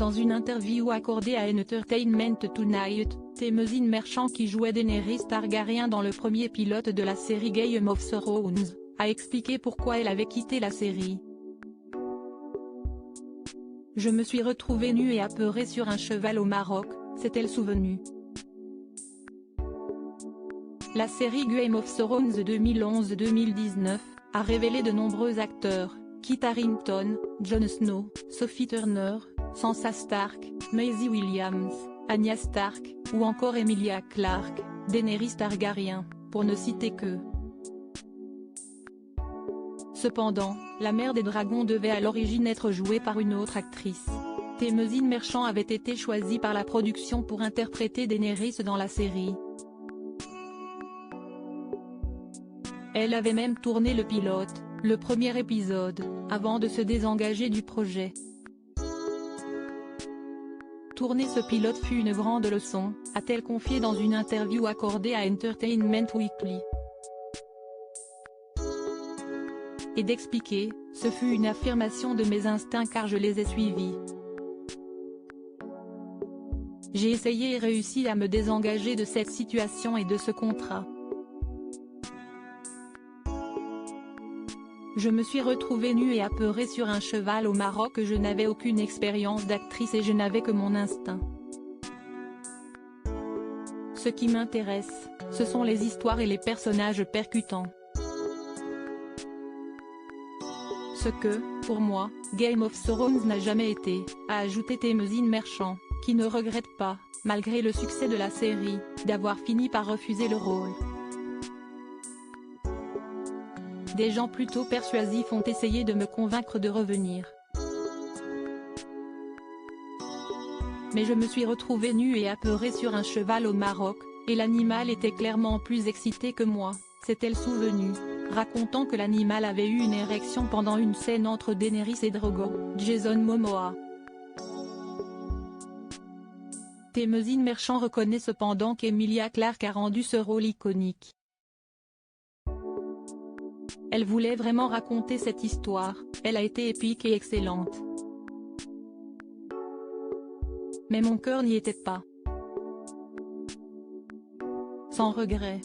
Dans une interview accordée à Entertainment Tonight, Thémézine Merchant, qui jouait Daenerys Targaryen dans le premier pilote de la série Game of Thrones, a expliqué pourquoi elle avait quitté la série. « Je me suis retrouvée nue et apeurée sur un cheval au Maroc », s'est-elle souvenue. La série Game of Thrones 2011-2019 a révélé de nombreux acteurs: Kit Harington, Jon Snow, Sophie Turner, Sansa Stark, Maisie Williams, Arya Stark, ou encore Emilia Clarke, Daenerys Targaryen, pour ne citer que. Cependant, la mère des dragons devait à l'origine être jouée par une autre actrice. Thémézine Merchant avait été choisie par la production pour interpréter Daenerys dans la série. Elle avait même tourné le pilote, le premier épisode, avant de se désengager du projet. Tourner ce pilote fut une grande leçon, a-t-elle confié dans une interview accordée à Entertainment Weekly. Et d'expliquer, ce fut une affirmation de mes instincts car je les ai suivis. J'ai essayé et réussi à me désengager de cette situation et de ce contrat. Je me suis retrouvée nue et apeurée sur un cheval au Maroc. Je n'avais aucune expérience d'actrice et je n'avais que mon instinct. Ce qui m'intéresse, ce sont les histoires et les personnages percutants. Ce que, pour moi, Game of Thrones n'a jamais été, a ajouté Thémézine Merchant, qui ne regrette pas, malgré le succès de la série, d'avoir fini par refuser le rôle. Des gens plutôt persuasifs ont essayé de me convaincre de revenir. Mais je me suis retrouvée nue et apeurée sur un cheval au Maroc, et l'animal était clairement plus excité que moi, s'est-elle souvenue, racontant que l'animal avait eu une érection pendant une scène entre Daenerys et Drogon, Jason Momoa. Thémézine Merchant reconnaît cependant qu'Emilia Clarke a rendu ce rôle iconique. Elle voulait vraiment raconter cette histoire, elle a été épique et excellente. Mais mon cœur n'y était pas. Sans regret.